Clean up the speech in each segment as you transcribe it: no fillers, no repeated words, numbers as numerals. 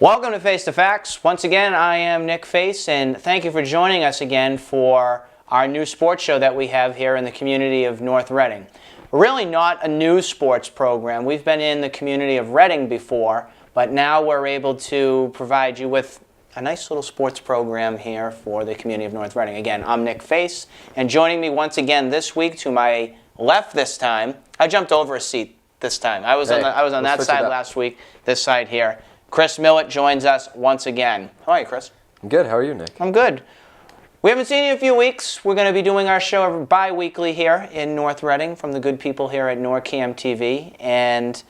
Welcome to Face to Facts. Once again, I am Nick Face, and thank you for joining us again for our new sports show that we have here in the community of North Reading. We're really not a new sports program. We've been in the community of Reading before, but now we're able to provide you with a nice little sports program here for the community of North Reading. Again, I'm Nick Face, and joining me once again this week to my left this time, I jumped over a seat this time. I was on that side last week, this side here. Chris Millett joins us once again. How are you, Chris? I'm good. How are you, Nick? I'm good. We haven't seen you in a few weeks. We're going to be doing our show bi-weekly here in North Reading from the good people here at NORCAM TV. And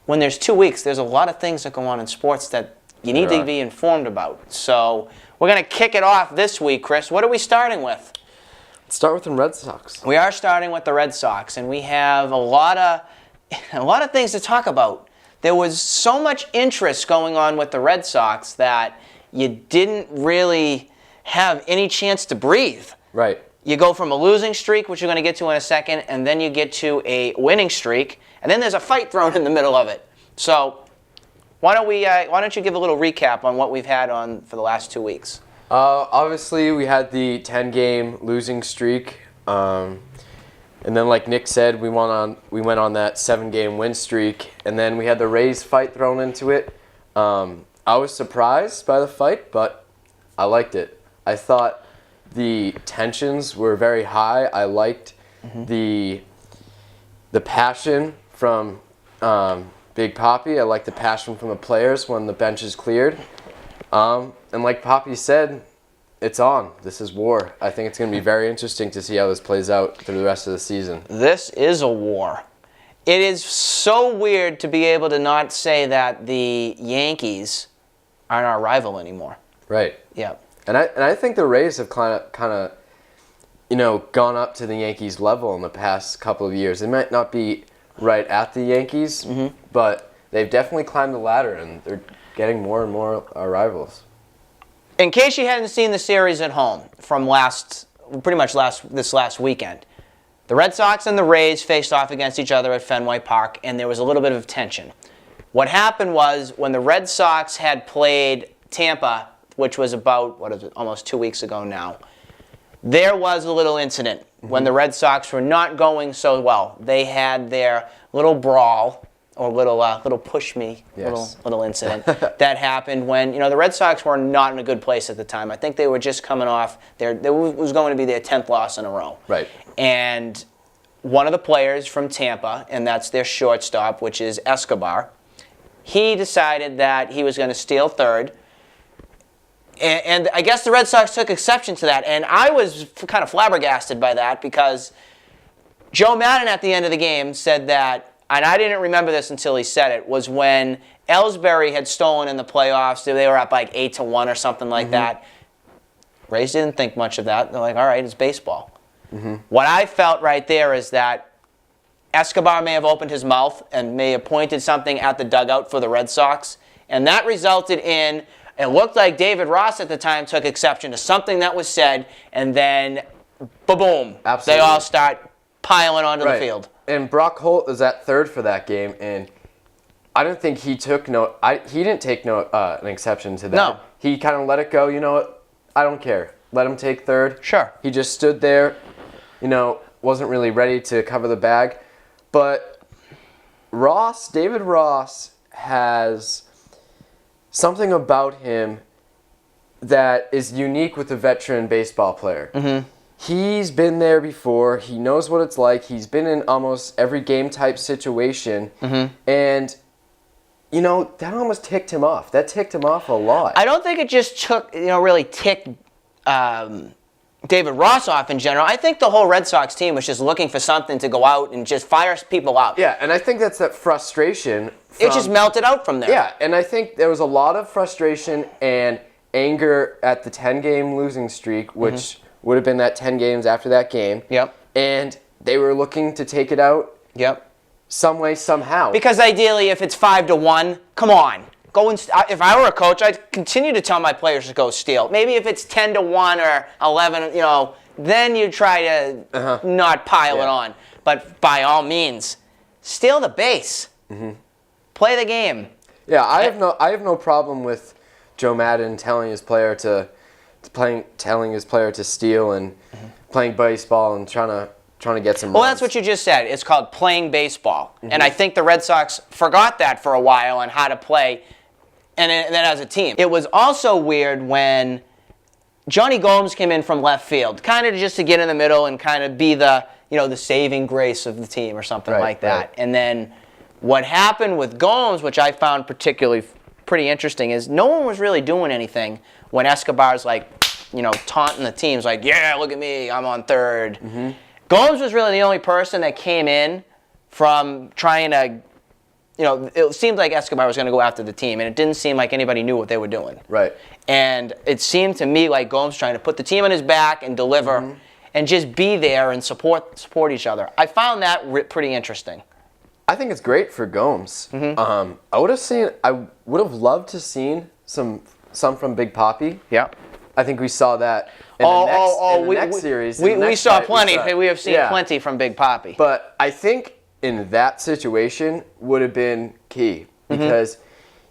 when there's 2 weeks, there's a lot of things that go on in sports that you need to be informed about. So we're going to kick it off this week, Chris. What are we starting with? Let's start with the Red Sox. We are starting with the Red Sox, and we have a lot of things to talk about. There was so much interest going on with the Red Sox that you didn't really have any chance to breathe. Right. You go from a losing streak, which you're going to get to in a second, and then you get to a winning streak, and then there's a fight thrown in the middle of it. So why don't you give a little recap on what we've had on for the last 2 weeks? Obviously, we had the 10-game losing streak. And then, like Nick said, we went on that 7-game win streak, and then we had the Rays fight thrown into it. I was surprised by the fight, but I liked it. I thought the tensions were very high. I liked the passion from Big Papi. I liked the passion from the players when the bench is cleared. And like Papi said, it's on. This is war. I think it's going to be very interesting to see how this plays out through the rest of the season. This is a war. It is so weird to be able to not say that the Yankees aren't our rival anymore. Right. Yeah. And I think the Rays have kind of gone up to the Yankees level in the past couple of years. They might not be right at the Yankees, but they've definitely climbed the ladder, and they're getting more and more our rivals. In case you hadn't seen the series at home from this last weekend, the Red Sox and the Rays faced off against each other at Fenway Park, and there was a little bit of tension. What happened was when the Red Sox had played Tampa, which was about, almost 2 weeks ago now, there was a little incident when the Red Sox were not going so well. They had their little brawl, or little push me, little incident that happened when the Red Sox were not in a good place at the time. I think they were just coming off there was going to be their 10th loss in a row. Right. And one of the players from Tampa, and that's their shortstop, which is Escobar, he decided that he was going to steal third. And I guess the Red Sox took exception to that, and I was kind of flabbergasted by that because Joe Madden at the end of the game said that, and I didn't remember this until he said it, was when Ellsbury had stolen in the playoffs. They were up like 8-1 or something like that. Rays didn't think much of that. They're like, all right, it's baseball. What I felt right there is that Escobar may have opened his mouth and may have pointed something at the dugout for the Red Sox, and that resulted in, it looked like David Ross at the time took exception to something that was said, and then, ba-boom, they all start piling onto the field. And Brock Holt was at third for that game, and I don't think he took he didn't take an exception to that. No. He kind of let it go. You know what? I don't care. Let him take third. Sure. He just stood there, wasn't really ready to cover the bag. But David Ross has something about him that is unique with a veteran baseball player. He's been there before. He knows what it's like. He's been in almost every game type situation. And, that almost ticked him off. That ticked him off a lot. I don't think it just took, really ticked David Ross off in general. I think the whole Red Sox team was just looking for something to go out and just fire people out. Yeah, and I think that's that frustration. It just melted out from there. Yeah, and I think there was a lot of frustration and anger at the 10-game losing streak, which would have been that 10 games after that game. Yep. And they were looking to take it out. Yep. Some way, somehow. Because ideally, if it's 5-1, come on. Go and if I were a coach, I'd continue to tell my players to go steal. Maybe if it's 10-1 or 11, then you try to not pile it on. But by all means, steal the base. Play the game. Yeah, I have no problem with Joe Madden telling his player telling his player to steal and playing baseball and trying to get some Well, runs. that's what you just said. It's called playing baseball. And I think the Red Sox forgot that for a while on how to play, and then as a team. It was also weird when Johnny Gomes came in from left field, kind of just to get in the middle and kind of be the saving grace of the team or something like that. Right. And then what happened with Gomes, which I found particularly pretty interesting, is no one was really doing anything when Escobar's taunting the teams like, yeah, look at me, I'm on third. Gomes was really the only person that came in from trying to, it seemed like Escobar was going to go after the team, and it didn't seem like anybody knew what they were doing. Right. And it seemed to me like Gomes trying to put the team on his back and deliver and just be there and support each other. I found that pretty interesting. I think it's great for Gomes. I would have loved to seen some from Big Papi. Yeah. I think we saw that in the next series. We saw plenty. We have seen plenty from Big Papi. But I think in that situation would have been key because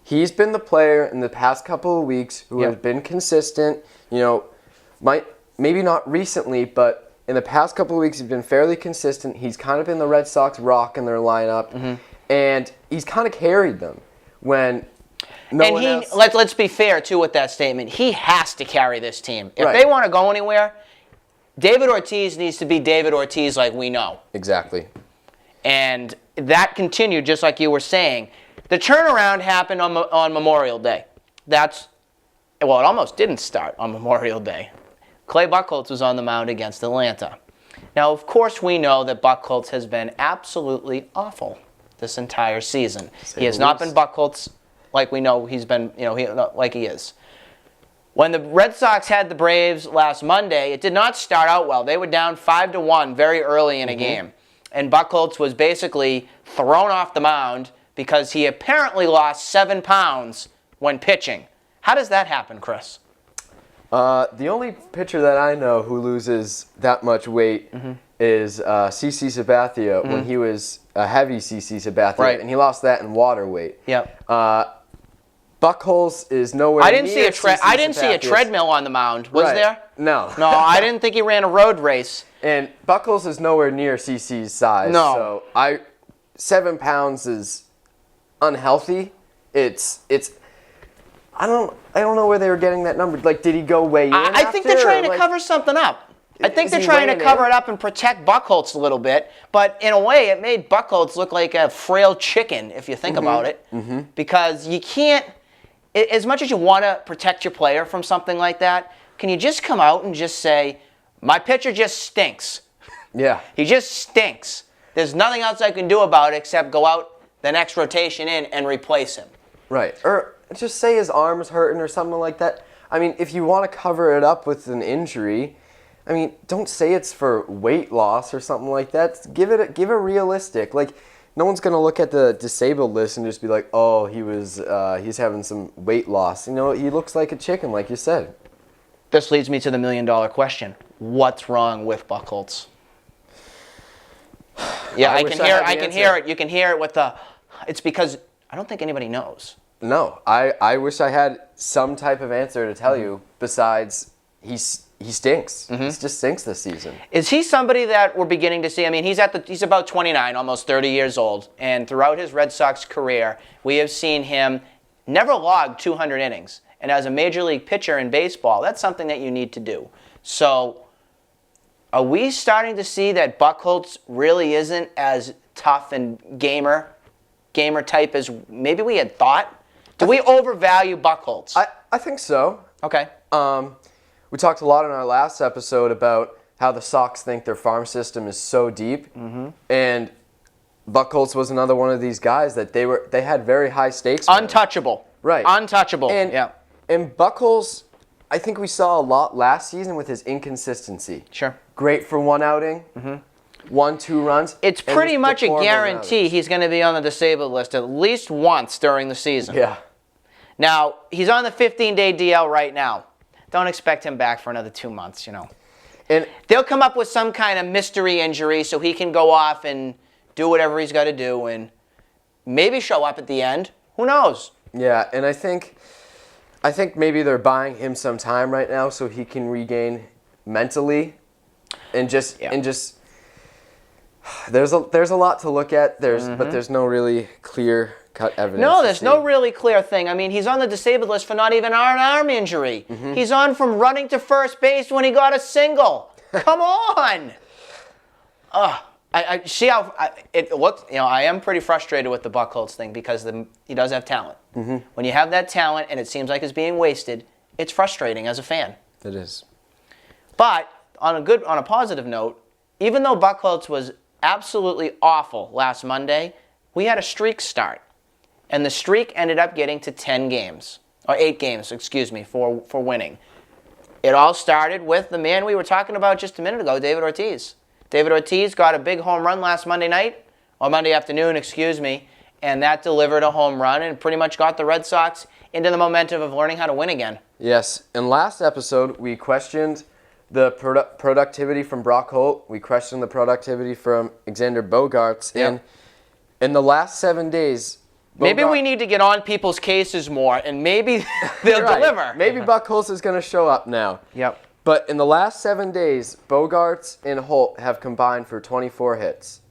he's been the player in the past couple of weeks who has been consistent. Maybe not recently, but in the past couple of weeks he's been fairly consistent. He's kind of been the Red Sox rock in their lineup, and he's kind of carried them when. Let's be fair too with that statement. He has to carry this team if they want to go anywhere. David Ortiz needs to be David Ortiz like we know. Exactly. And that continued just like you were saying. The turnaround happened on Memorial Day. It almost didn't start on Memorial Day. Clay Buchholz was on the mound against Atlanta. Now, of course, we know that Buchholz has been absolutely awful this entire season. He has not been Buchholz like we know he's been, like he is. When the Red Sox had the Braves last Monday, it did not start out well. They were down 5-1 very early in a game. And Buchholz was basically thrown off the mound because he apparently lost 7 pounds when pitching. How does that happen, Chris? The only pitcher that I know who loses that much weight is CC Sabathia when he was a heavy CC Sabathia, and he lost that in water weight. Yep. Buchholz is nowhere. I didn't see a treadmill on the mound. Was there? No. No, I didn't think he ran a road race. And Buchholz is nowhere near CC's size. No. So 7 pounds is unhealthy. It's. I don't know where they were getting that number. Like, did he go weigh in? I think they're trying to cover something up. I think they're trying to cover it up and protect Buchholz a little bit. But in a way, it made Buchholz look like a frail chicken, if you think about it. Because you can't, as much as you want to protect your player from something like that, can you just come out and just say, my pitcher just stinks. Yeah. He just stinks. There's nothing else I can do about it except go out the next rotation in and replace him. Right. Or just say his arm's hurting or something like that. I mean, if you want to cover it up with an injury, I mean, don't say it's for weight loss or something like that. Give it realistic. Like, no one's gonna look at the disabled list and just be like, oh, he's having some weight loss. He looks like a chicken, like you said. This leads me to the $1 million question: what's wrong with Buchholz? Yeah, I can hear it. You can hear it with the. It's because I don't think anybody knows. No, I wish I had some type of answer to tell you besides he stinks. He just stinks this season. Is he somebody that we're beginning to see? I mean, he's about 29, almost 30 years old, and throughout his Red Sox career, we have seen him never log 200 innings. And as a major league pitcher in baseball, that's something that you need to do. So, are we starting to see that Buchholz really isn't as tough and gamer type as maybe we had thought? Do we overvalue Buchholz? I think so. Okay. We talked a lot in our last episode about how the Sox think their farm system is so deep, and Buchholz was another one of these guys that they had very high stakes. Untouchable. Right. Untouchable. And Buchholz, I think we saw a lot last season with his inconsistency. Sure. Great for one outing, 1-2 runs. It's pretty much a guarantee he's going to be on the disabled list at least once during the season. Yeah. Now, he's on the 15-day DL right now. Don't expect him back for another 2 months, And they'll come up with some kind of mystery injury so he can go off and do whatever he's got to do and maybe show up at the end. Who knows? Yeah, and I think maybe they're buying him some time right now so he can regain mentally, and just there's a lot to look at. But there's no really clear cut evidence. No, there's no really clear thing. I mean, he's on the disabled list for not even an arm injury. He's on from running to first base when he got a single. Come on. I see how it looks. You know, I am pretty frustrated with the Buchholz thing because he does have talent. When you have that talent and it seems like it's being wasted, it's frustrating as a fan. It is. But on a positive note, even though Buchholz was absolutely awful last Monday, we had a streak start, and the streak ended up getting to 10 games or 8 games, excuse me, for winning. It all started with the man we were talking about just a minute ago, David Ortiz. David Ortiz got a big home run last Monday night, or Monday afternoon, excuse me, and that delivered a home run and pretty much got the Red Sox into the momentum of learning how to win again. Yes, in last episode, we questioned the productivity from Brock Holt. We questioned the productivity from Xander Bogaerts. Yep. And in the last 7 days, maybe we need to get on people's cases more, and maybe they'll deliver. Maybe Buchholz is going to show up now. Yep. But in the last 7 days, Bogaerts and Holt have combined for 24 hits.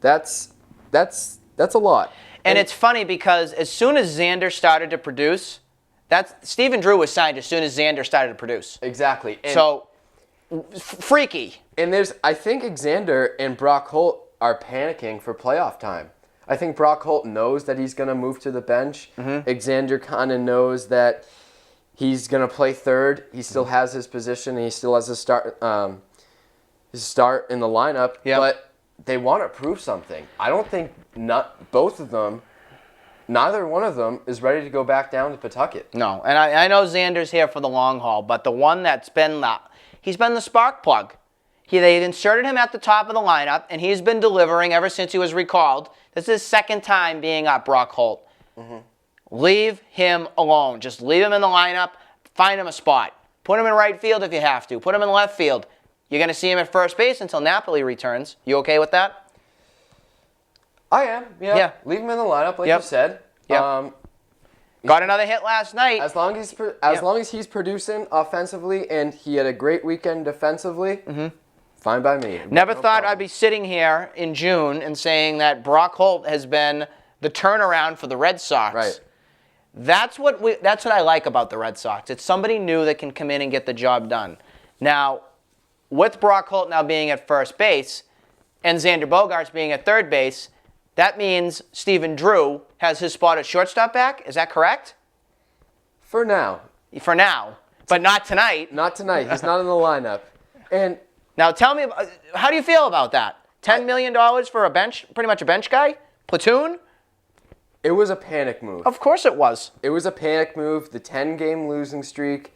That's a lot. And it's funny because as soon as Xander started to produce, Stephen Drew was signed as soon as Xander started to produce. Exactly. And so freaky. And I think Xander and Brock Holt are panicking for playoff time. I think Brock Holt knows that he's going to move to the bench. Xander kind of knows that he's going to play third. He still has his position. And he still has his start in the lineup. Yep. But they want to prove something. I don't think neither one of them is ready to go back down to Pawtucket. No, and I know Xander's here for the long haul, but the one he's been the spark plug. They inserted him at the top of the lineup, and he's been delivering ever since he was recalled. This is his second time being up, Brock Holt. Leave him alone. Just leave him in the lineup. Find him a spot. Put him in right field if you have to. Put him in left field. You're going to see him at first base until Napoli returns. You okay with that? I am, yeah. Leave him in the lineup, like you said. Yep. Got another hit last night. As long as he's producing offensively and he had a great weekend defensively, fine by me. Never thought I'd be sitting here in June and saying that Brock Holt has been the turnaround for the Red Sox. Right. That's what I like about the Red Sox. It's somebody new that can come in and get the job done. Now, with Brock Holt now being at first base and Xander Bogaerts being at third base, that means Stephen Drew has his spot at shortstop back. Is that correct? For now. For now. But not tonight. Not tonight. He's not in the lineup. And now tell me, how do you feel about that? $10 million for a bench, pretty much a bench guy? Platoon? It was a panic move. Of course it was. It was a panic move, the 10-game losing streak.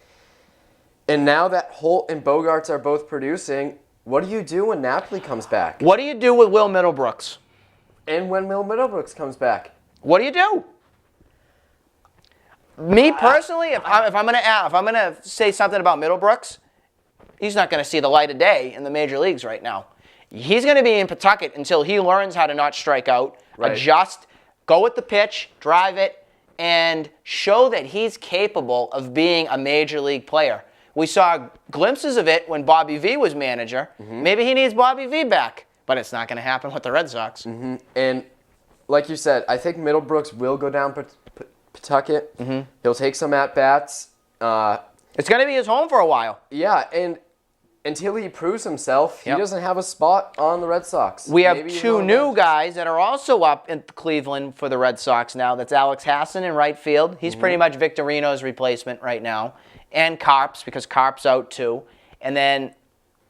And now that Holt and Bogaerts are both producing, what do you do when Napoli comes back? What do you do with Will Middlebrooks? And when Will Middlebrooks comes back? What do you do? Me personally, if I'm gonna say something about Middlebrooks, he's not gonna see the light of day in the major leagues right now. He's gonna be in Pawtucket until he learns how to not strike out, adjust, go with the pitch, drive it, and show that he's capable of being a major league player. We saw glimpses of it when Bobby V was manager. Maybe he needs Bobby V back, but it's not going to happen with the Red Sox. And like you said, I think Middlebrooks will go down Pawtucket. He'll take some at-bats. It's going to be his home for a while. Yeah, and until he proves himself, he doesn't have a spot on the Red Sox. We have two new guys that are also up in Cleveland for the Red Sox now. That's Alex Hassan in right field. He's pretty much Victorino's replacement right now. And Carps, because Carp's out too. And then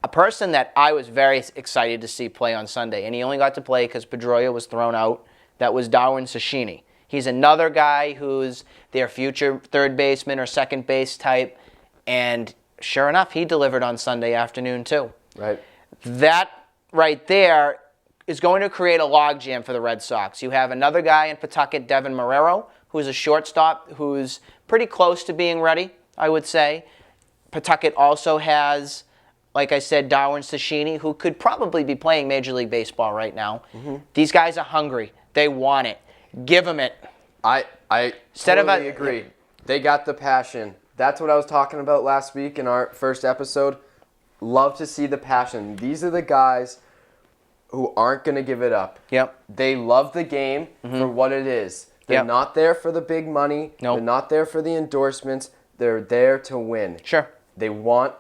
a person that I was very excited to see play on Sunday, and he only got to play because Pedroia was thrown out, that was Darwin Sashini. He's another guy who's their future third baseman or second base type, and sure enough, he delivered on Sunday afternoon too. Right. That right there is going to create a logjam for the Red Sox. You have another guy in Pawtucket, Devin Marrero, who's a shortstop who's pretty close to being ready, I would say. Pawtucket also has, like I said, Darwin Sashini, who could probably be playing Major League Baseball right now. These guys are hungry. They want it. Give them it. I Instead of totally agree. They got the passion. That's what I was talking about last week in our first episode. Love to see the passion. These are the guys who aren't going to give it up. Yep. They love the game for what it is. They're not there for the big money. Nope. They're not there for the endorsements. They're there to win. Sure. They want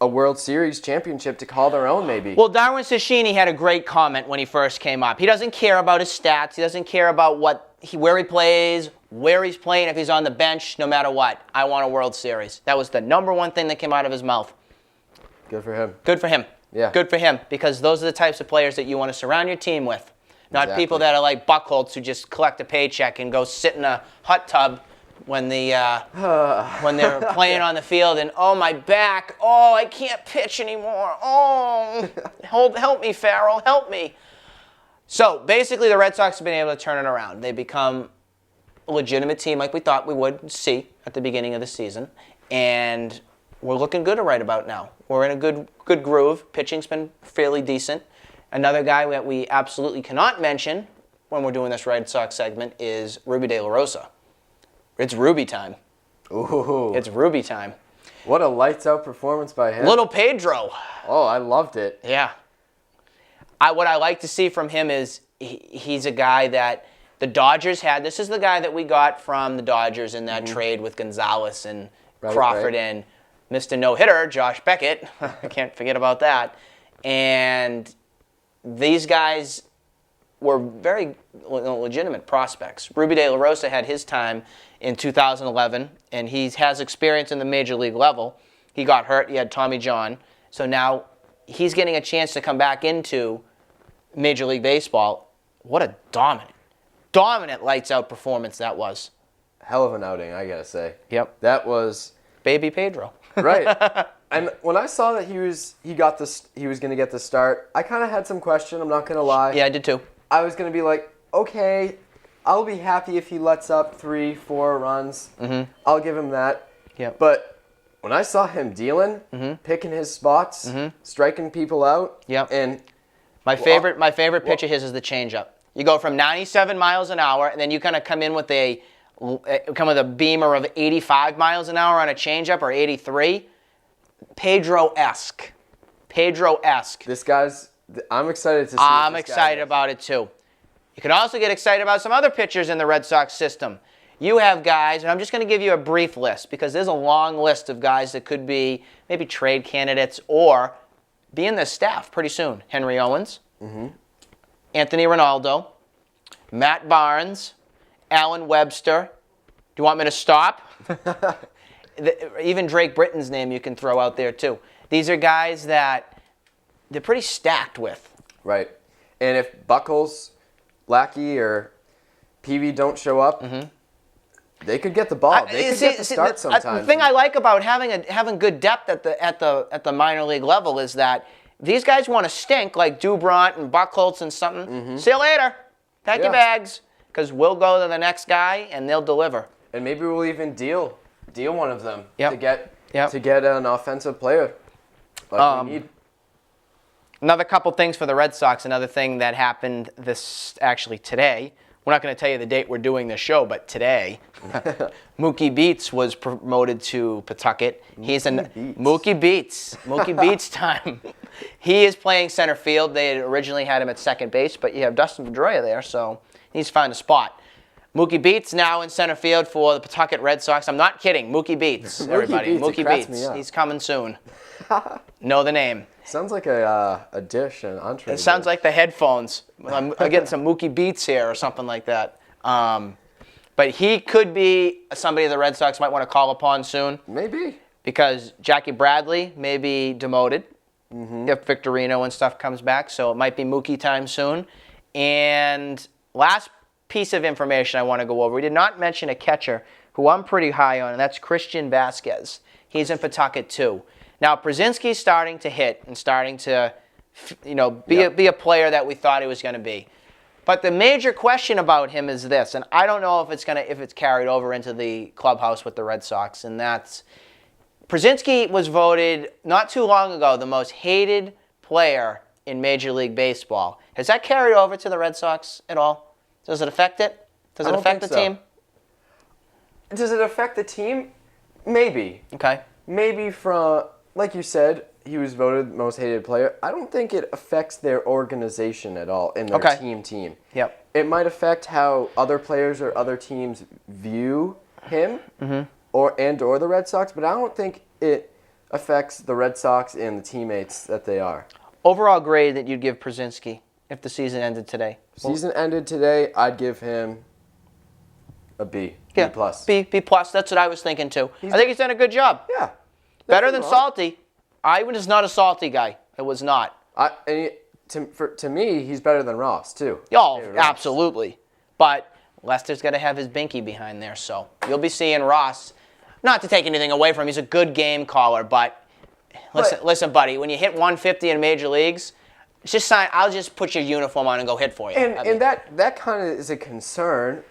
a World Series championship to call their own, maybe. Well, Darwin Sashini had a great comment when he first came up. He doesn't care about his stats. He doesn't care about where he plays, where he's playing, if he's on the bench, no matter what. I want a World Series. That was the number one thing that came out of his mouth. Good for him. Good for him. Yeah. Good for him, because those are the types of players that you want to surround your team with. Not people that are like Buckholz who just collect a paycheck and go sit in a hot tub when when they're playing on the field and, oh, my back, oh, I can't pitch anymore, oh, help me, Farrell, help me. So basically the Red Sox have been able to turn it around. They become a legitimate team like we thought we would see at the beginning of the season, and we're looking good right about now. We're in a good groove. Pitching's been fairly decent. Another guy that we absolutely cannot mention when we're doing this Red Sox segment is Ruby De La Rosa. It's Ruby time. Ooh. It's Ruby time. What a lights-out performance by him. Little Pedro. Oh, I loved it. Yeah. What I like to see from him is he's a guy that the Dodgers had. This is the guy that we got from the Dodgers in that trade with Gonzalez and Crawford and Mr. No-Hitter, Josh Beckett. I can't forget about that. And these guys were very legitimate prospects. Ruby De La Rosa had his time in 2011, and he has experience in the major league level. He got hurt. He had Tommy John. So now he's getting a chance to come back into Major League Baseball. What a dominant lights-out performance that was. Hell of an outing, I gotta say. Yep. That was Baby Pedro. right. And when I saw that he was going to get the start, I kind of had some question. I'm not gonna lie. Yeah, I did too. I was going to be like, okay, I'll be happy if he lets up 3-4 runs. Mm-hmm. I'll give him that. Yep. But when I saw him dealing, picking his spots, striking people out, and my favorite pitch of his is the changeup. You go from 97 miles an hour, and then you kind of come with a beamer of 85 miles an hour on a changeup, or 83. Pedro-esque. This guy's. I'm excited to see. I'm excited about it too. You can also get excited about some other pitchers in the Red Sox system. You have guys, and I'm just going to give you a brief list because there's a long list of guys that could be maybe trade candidates or be in the staff pretty soon. Henry Owens, Anthony Ronaldo, Matt Barnes, Alan Webster. Do you want me to stop? Even Drake Britton's name you can throw out there too. These are guys that they're pretty stacked with. Right. And if Buckles, Lackey, or Peavy don't show up, they could get the ball. They could get the start sometimes. The thing I like about having good depth at the minor league level is that these guys want to stink like Dubront and Buckholz and something. See you later. Pack your bags, because we'll go to the next guy and they'll deliver. And maybe we'll even deal one of them to get an offensive player like we need. Another couple things for the Red Sox. Another thing that happened today. We're not going to tell you the date we're doing this show, but today, Mookie Betts was promoted to Pawtucket. Mookie Betts time. He is playing center field. They had originally had him at second base, but you have Dustin Pedroia there, so he needs to find a spot. Mookie Betts now in center field for the Pawtucket Red Sox. I'm not kidding. Mookie Betts, everybody. Mookie Betts. He's coming soon. Know the name. Sounds like a dish, an entree. It sounds like the headphones. I'm getting some Mookie Betts here or something like that. But he could be somebody the Red Sox might want to call upon soon. Maybe. Because Jackie Bradley may be demoted if Victorino and stuff comes back. So it might be Mookie time soon. And last piece of information I want to go over. We did not mention a catcher who I'm pretty high on, and that's Christian Vasquez. He's in Pawtucket too. Now, Brzezinski's starting to hit and starting to, be a player that we thought he was going to be. But the major question about him is this, and I don't know if it's carried over into the clubhouse with the Red Sox, and that's Brzezinski was voted not too long ago the most hated player in Major League Baseball. Has that carried over to the Red Sox at all? Does it affect it? Does it affect the team? Does it affect the team? Maybe. Okay. Maybe from, like you said, he was voted most hated player. I don't think it affects their organization at all in their team. Yep. It might affect how other players or other teams view him or the Red Sox, but I don't think it affects the Red Sox and the teammates that they are. Overall grade that you'd give Przinsky if the season ended today? Season ended today, I'd give him a B. Yeah, B plus. B plus. That's what I was thinking too. I think he's done a good job. Yeah. Better than Salty. I was not a Salty guy. It was not. To me, he's better than Ross too. Oh, absolutely. But Lester's got to have his binky behind there, so you'll be seeing Ross. Not to take anything away from him, he's a good game caller, but listen, buddy, when you hit 150 in major leagues, just sign. I'll just put your uniform on and go hit for you. And that kind of is a concern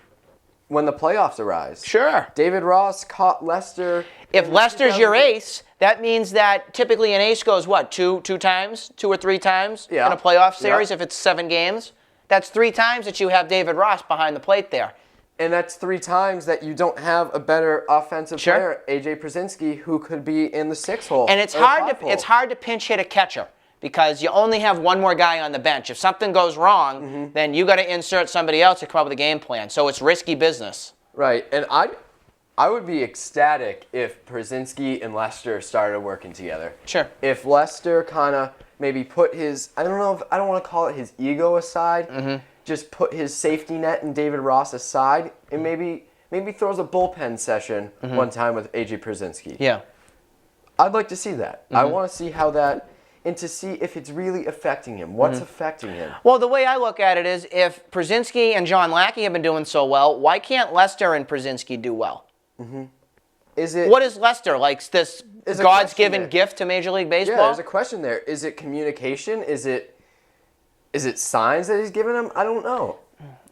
when the playoffs arise. Sure. David Ross caught Lester. If Lester's your ace, that means that typically an ace goes, what, two times? 2 or 3 times in a playoff series if it's 7 games? That's 3 times that you have David Ross behind the plate there. And that's 3 times that you don't have a better offensive player, A.J. Przinsky, who could be in the 6 hole. And it's hard to pinch hit a catcher because you only have one more guy on the bench. If something goes wrong, then you got to insert somebody else to come up with a game plan. So it's risky business. Right. And I would be ecstatic if Przinsky and Lester started working together. Sure. If Lester kind of maybe put his, I don't want to call it his ego aside, just put his safety net and David Ross aside, and maybe throws a bullpen session one time with A.J. Przinsky. Yeah. I'd like to see that. I want to see how that, and to see if it's really affecting him. What's affecting him? Well, the way I look at it is if Przinsky and John Lackey have been doing so well, why can't Lester and Przinsky do well? What is Lester, like this God's given gift to Major League Baseball? Yeah, there's a question there. Is it communication? Is it signs that he's giving him? I don't know.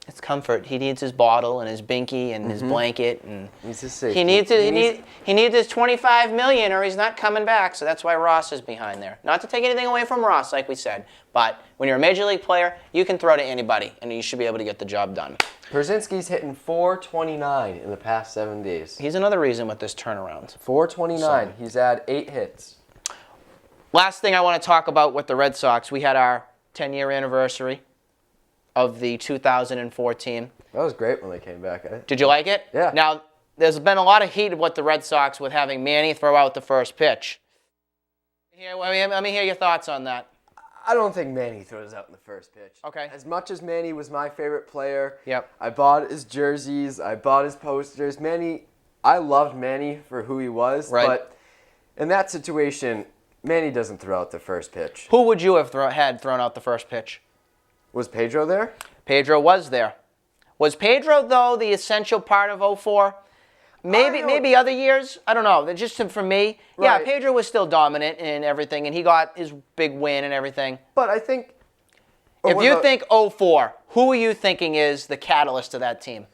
It's comfort. He needs his bottle and his binky and his blanket, and needs his safety. He needs his $25 million, or he's not coming back. So that's why Ross is behind there. Not to take anything away from Ross, like we said, but when you're a major league player, you can throw to anybody, and you should be able to get the job done. Przinsky's hitting .429 in the past 7 days. He's another reason with this turnaround. .429. So, he's had 8 hits. Last thing I want to talk about with the Red Sox, we had our 10-year anniversary of the 2004 team. That was great when they came back. Did you like it? Yeah. Now, there's been a lot of heat with the Red Sox with having Manny throw out the first pitch. Let me hear your thoughts on that. I don't think Manny throws out in the first pitch. Okay. As much as Manny was my favorite player, yep. I bought his jerseys, I bought his posters. I loved Manny for who he was, but in that situation, Manny doesn't throw out the first pitch. Who would you have had thrown out the first pitch? Was Pedro there? Pedro was there. Was Pedro, though, the essential part of 2004? Maybe other years. I don't know. Just for me, yeah, Pedro was still dominant in everything, and he got his big win and everything. But I think... If you think 2004, who are you thinking is the catalyst to that team?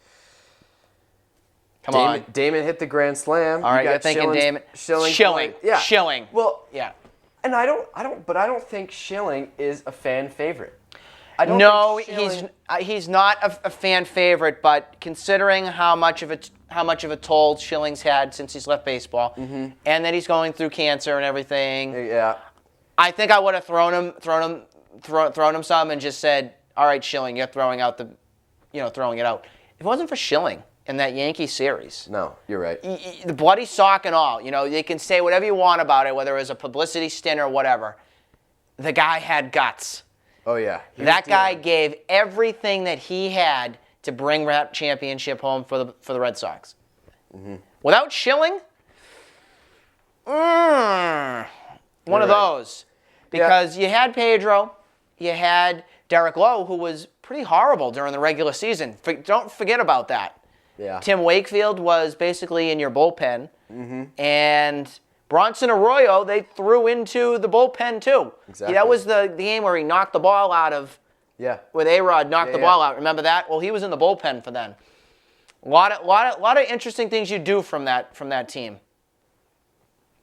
Come on. Damon hit the grand slam. All right, you're thinking Damon. Schilling. Yeah. Schilling. Well, yeah. And I don't think Schilling is a fan favorite. He's not a fan favorite, but considering how much of a toll Schilling's had since he's left baseball, and that he's going through cancer and everything, I think I would have thrown him some and just said, "All right, Schilling, you're throwing it out." If it wasn't for Schilling in that Yankee series, no, you're right. The bloody sock and all, they can say whatever you want about it, whether it was a publicity stint or whatever. The guy had guts. Oh, yeah. That guy gave everything that he had to bring that championship home for the Red Sox. Without Schilling, one of those. Because you had Pedro, you had Derek Lowe, who was pretty horrible during the regular season. Don't forget about that. Yeah. Tim Wakefield was basically in your bullpen. And Bronson Arroyo, they threw into the bullpen too. Exactly. That was the game where he knocked the ball out of. Yeah. With A-Rod knocked the ball out. Remember that? Well, he was in the bullpen for then. A lot of interesting things you do from that team.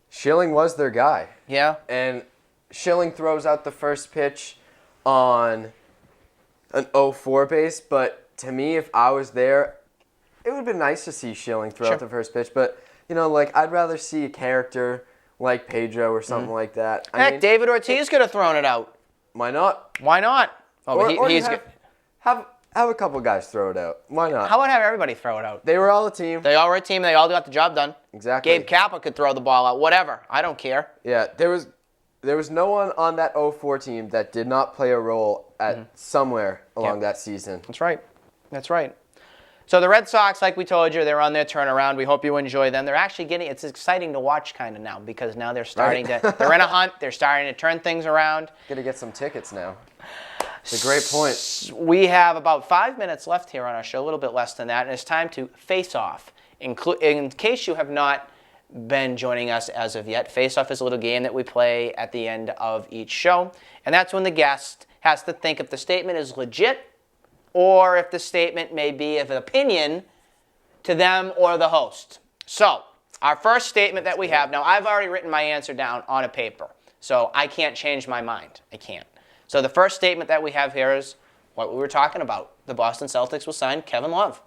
Schilling was their guy. Yeah. And Schilling throws out the first pitch on an 0-4 base, but to me, if I was there, it would have been nice to see Schilling throw out the first pitch, but like I'd rather see a character like Pedro or something like that. Heck, David Ortiz could have thrown it out. Why not? Why not? Oh, Or, but he's have a couple guys throw it out. Why not? How about have everybody throw it out? They were all a team. They all were a team. They all got the job done. Exactly. Gabe Kappa could throw the ball out. Whatever. I don't care. Yeah, there was no one on that 04 team that did not play a role at somewhere along that season. That's right. That's right. So the Red Sox, like we told you, they're on their turnaround. We hope you enjoy them. They're actually it's exciting to watch kind of now because now they're starting they're in a hunt. They're starting to turn things around. Gonna get some tickets now. It's a great point. We have about 5 minutes left here on our show, a little bit less than that, and it's time to face off. In case you have not been joining us as of yet, face off is a little game that we play at the end of each show, and that's when the guest has to think if the statement is legit or if the statement may be of an opinion to them or the host. So, our first statement that we have, now I've already written my answer down on a paper, so I can't change my mind. I can't. So the first statement that we have here is what we were talking about. The Boston Celtics will sign Kevin Love.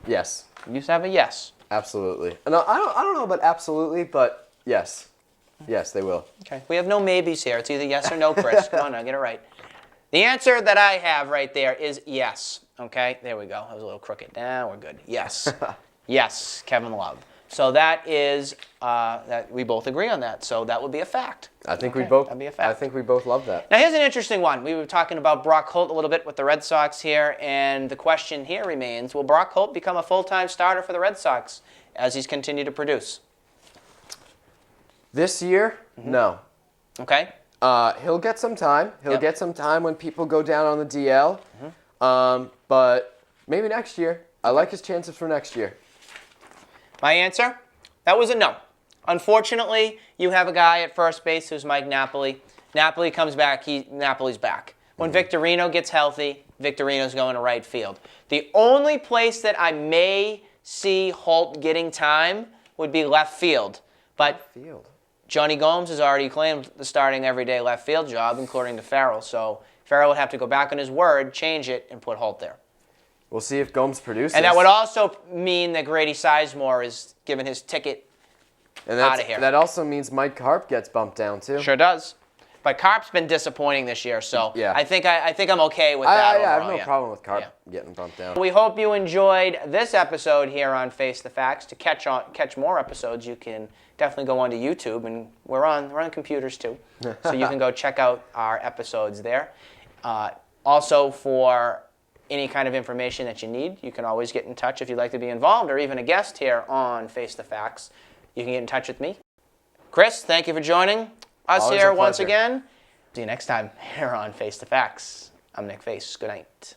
Yes. You have a yes. Absolutely. No, I don't know about absolutely, but yes. Yes, they will. Okay. We have no maybes here. It's either yes or no, Chris. Come on now, get it right. The answer that I have right there is yes. Okay, there we go. That was a little crooked. Now we're good. Yes. Yes, Kevin Love. So that is that we both agree on that. So that would be a fact. I think that'd be a fact. I think we both love that. Now here's an interesting one. We were talking about Brock Holt a little bit with the Red Sox here, and the question here remains: will Brock Holt become a full-time starter for the Red Sox as he's continued to produce? This year, no. Okay. He'll get some time. He'll get some time when people go down on the DL. But maybe next year. I like his chances for next year. My answer? That was a no. Unfortunately, you have a guy at first base who's Mike Napoli. Napoli comes back, Napoli's back. When Victorino gets healthy, Victorino's going to right field. The only place that I may see Holt getting time would be left field. But Johnny Gomes has already claimed the starting everyday left field job, according to Farrell. So Farrell would have to go back on his word, change it, and put Holt there. We'll see if Gomes produces. And that would also mean that Grady Sizemore is given his ticket out of here. That also means Mike Carp gets bumped down, too. Sure does. But Carp's been disappointing this year, so yeah. I think I'm okay with that overall. I have no problem with Carp getting bumped down. We hope you enjoyed this episode here on Face the Facts. To catch more episodes, you can definitely go onto YouTube, and we're on computers too, so you can go check out our episodes there. Also, for any kind of information that you need, you can always get in touch if you'd like to be involved, or even a guest here on Face the Facts. You can get in touch with me. Chris, thank you for joining us Always here a once pleasure. again. See you next time here on Face the Facts. I'm Nick Face. Good night.